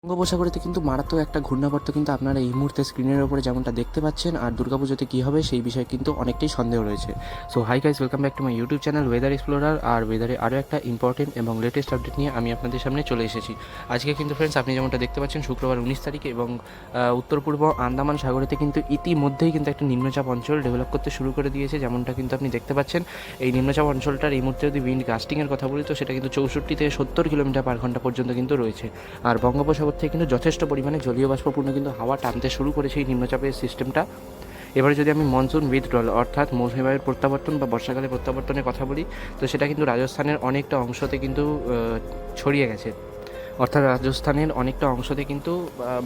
বঙ্গোপসাগরেতে কিন্তু মারাত্মক একটা ঘূর্ণাবর্ত কিন্তু আপনারা এই মুহূর্তে স্ক্রিনের ওপরে যেমনটা দেখতে পাচ্ছেন, আর দুর্গাপুজোতে কী হবে সেই বিষয়ে কিন্তু অনেকটাই সন্দেহ রয়েছে। So hi guys, welcome back to my YouTube channel weather explorer. আর ওয়েদারে আরও একটা ইম্পর্টেন্ট এবং লেটেস্ট আপডেট নিয়ে আমি আপনাদের সামনে চলে এসেছি। আজকে কিন্তু ফ্রেন্ডস, আপনি যেমনটা দেখতে পাচ্ছেন, শুক্রবার 19 তারিখে এবং উত্তর পূর্ব আন্দামান সাগরেতে কিন্তু ইতিমধ্যেই কিন্তু একটা নিম্নচাপ অঞ্চল ডেভেলপ করতে শুরু করে দিয়েছে। যেমনটা কিন্তু আপনি দেখতে পাচ্ছেন, এই নিম্নচাপ অঞ্চলটার এই মুহূর্তে যদি উইন্ড গাস্টিংয়ের কথা বলি তো সেটা কিন্তু 64 থেকে 70 কিলোমিটার পার ঘন্টা পর্যন্ত কিন্তু রয়েছে। আর বঙ্গোপসাগর থেকে কিন্তু যথেষ্ট পরিমাণে জলীয় বাষ্পপূর্ণ কিন্তু হাওয়া টানতে শুরু করেছে এই নিম্নচাপের সিস্টেমটা। এবারে যদি আমি মনসুন উইথড্রল অর্থাৎ মৌসুমী বায়ুর প্রত্যাবর্তন বা বর্ষাকালের প্রত্যাবর্তনের কথা বলি তো সেটা কিন্তু রাজস্থানের অনেকটা অংশতে কিন্তু ছড়িয়ে গেছে। অর্থাৎ রাজস্থানের অনেকটা অংশতে কিন্তু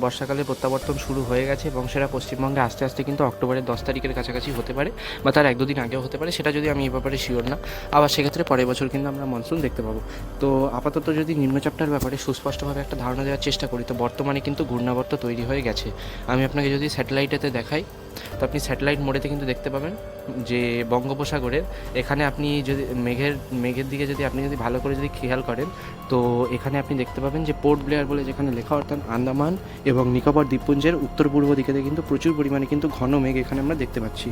বর্ষাকালের প্রত্যাবর্তন শুরু হয়ে গেছে এবং সেটা পশ্চিমবঙ্গে আস্তে আস্তে কিন্তু অক্টোবরের 10 তারিখের কাছাকাছি হতে পারে বা তার 1-2 দিন আগেও হতে পারে, সেটা যদি আমি এই ব্যাপারে শিওর না। আবার সেক্ষেত্রে পরের বছর কিন্তু আমরা মনসুন দেখতে পাবো। তো আপাতত যদি নিম্নচাপটার ব্যাপারে সুস্পষ্টভাবে একটা ধারণা দেওয়ার চেষ্টা করি তো বর্তমানে কিন্তু ঘূর্ণাবর্ত তৈরি হয়ে গেছে। আমি আপনাকে যদি স্যাটেলাইটেতে দেখাই তো আপনি স্যাটেলাইট মোডেতে কিন্তু দেখতে পাবেন যে বঙ্গোপসাগরের এখানে আপনি যদি মেঘের দিকে যদি আপনি যদি ভালো করে যদি খেয়াল করেন তো এখানে আপনি দেখতে পাবেন যে পোর্ট ব্লেয়ার বলে যেখানে লেখা, অর্থাৎ আন্দামান এবং নিকোবর দ্বীপপুঞ্জের উত্তর পূর্ব দিকে কিন্তু প্রচুর পরিমাণে কিন্তু ঘন মেঘ এখানে আমরা দেখতে পাচ্ছি।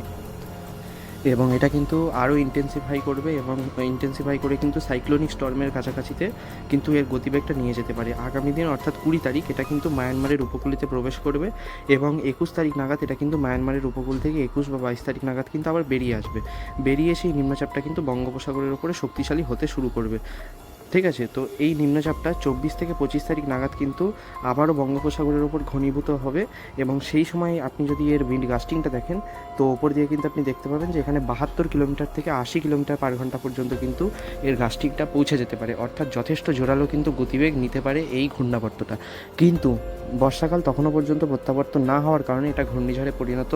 এবং এটা কিন্তু আরও ইন্টেন্সিফাই করবে এবং ইন্টেন্সিফাই করে কিন্তু সাইক্লোনিক স্টর্মের কাছাকাছিতে কিন্তু এর গতিবেগটা নিয়ে যেতে পারে। আগামী দিন অর্থাৎ 20 তারিখ এটা কিন্তু মায়ানমারের উপকূলেতে প্রবেশ করবে এবং 21 তারিখ নাগাদ এটা কিন্তু মায়ানমারের উপকূল থেকে 21 বা 22 তারিখ নাগাদ কিন্তু আবার বেরিয়ে আসবে। বেরিয়ে সেই নিম্নচাপটা কিন্তু বঙ্গোপসাগরের উপরে শক্তিশালী হতে শুরু করবে। ঠিক আছে, তো এই নিম্নচাপটা 24 থেকে 25 তারিখ নাগাদ কিন্তু আবারও বঙ্গোপসাগরের ওপর ঘনীভূত হবে এবং সেই সময় আপনি যদি এর উইন্ড গাস্টিংটা দেখেন তো ওপর দিয়ে কিন্তু আপনি দেখতে পাবেন যে এখানে 72 কিলোমিটার থেকে 80 কিলোমিটার পার ঘন্টা পর্যন্ত কিন্তু এর গাস্টিংটা পৌঁছে যেতে পারে, অর্থাৎ যথেষ্ট জোরালো কিন্তু গতিবেগ নিতে পারে এই ঘূর্ণাবর্তটা। কিন্তু বর্ষাকাল তখনও পর্যন্ত প্রত্যাবর্তন না হওয়ার কারণে এটা ঘূর্ণিঝড়ে পরিণত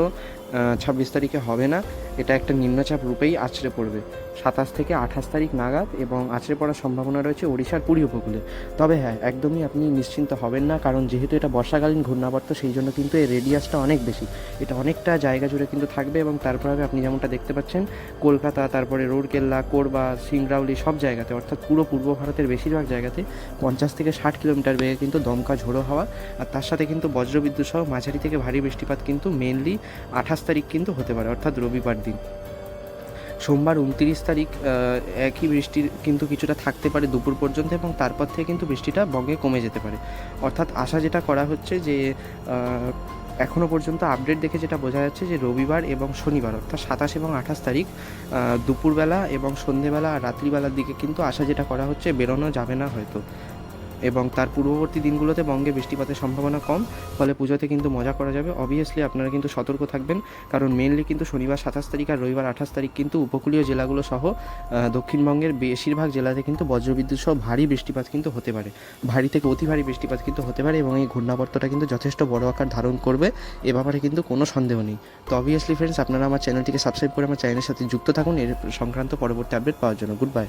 26 তারিখে হবে না, এটা একটা নিম্নচাপ রূপেই আছড়ে পড়বে 27 থেকে 28 তারিখ নাগাদ এবং আছড়ে পড়ার সম্ভাবনা রয়েছে ওড়িশার পুরী উপকূলে। তবে হ্যাঁ, একদমই আপনি নিশ্চিন্ত হবেন না, কারণ যেহেতু এটা বর্ষাকালীন ঘূর্ণাবর্ত সেই জন্য কিন্তু এর রেডিয়াসটা অনেক বেশি, এটা অনেকটা জায়গা জুড়ে কিন্তু থাকবে এবং তারপরে আপনি যেমনটা দেখতে পাচ্ছেন কলকাতা, তারপরে রৌরকেল্লা, কোরবা, সিংরাউলি সব জায়গাতে অর্থাৎ পুরো পূর্ব ভারতের বেশিরভাগ জায়গাতে 50 থেকে 60 কিলোমিটার বেগে কিন্তু দমকা ঝোড়ো হাওয়া আর তার সাথে কিন্তু বজ্রবিদ্যুৎ সহ মাঝারি থেকে ভারী বৃষ্টিপাত কিন্তু মেনলি 28 তারিখ কিন্তু হতে পারে, অর্থাৎ রবিবার দিন। সোমবার 29 তারিখ একই বৃষ্টি কিন্তু কিছুটা থাকতে পারে দুপুর পর্যন্ত এবং তারপর থেকে কিন্তু বৃষ্টিটা বঙ্গে কমে যেতে পারে। অর্থাৎ আশা যেটা করা হচ্ছে যে এখনও পর্যন্ত আপডেট দেখে যেটা বোঝা যাচ্ছে যে রবিবার এবং শনিবার অর্থাৎ 27 এবং 28 তারিখ দুপুরবেলা এবং সন্ধেবেলা আর রাত্রিবেলার দিকে কিন্তু আশা যেটা করা হচ্ছে বেরোনো যাবে না হয়তো, এবং তার পূর্ববর্তী দিনগুলোতে বঙ্গে বৃষ্টিপাতের সম্ভাবনা কম, ফলে পুজোতে কিন্তু মজা করা যাবে। অবভিয়াসলি আপনারা কিন্তু সতর্ক থাকবেন, কারণ মেনলি কিন্তু শনিবার 27 তারিখ আর রবিবার 28 তারিখ কিন্তু উপকূলীয় জেলাগুলো সহ দক্ষিণবঙ্গের বেশিরভাগ জেলাতে কিন্তু বজ্রবিদ্যুৎ সহ ভারী বৃষ্টিপাত কিন্তু হতে পারে, ভারী থেকে অতি ভারী বৃষ্টিপাত কিন্তু হতে পারে এবং এই ঘূর্ণাবর্তটা কিন্তু যথেষ্ট বড় আকার ধারণ করবে, এ ব্যাপারে কিন্তু কোনো সন্দেহ নেই। তো অবভিয়াসলি ফ্রেন্ডস, আপনারা আমার চ্যানেলটিকে সাবস্ক্রাইব করে আমার চ্যানেলের সাথে যুক্ত থাকুন এর সংক্রান্ত পরবর্তী আপডেট পাওয়ার জন্য। Good bye.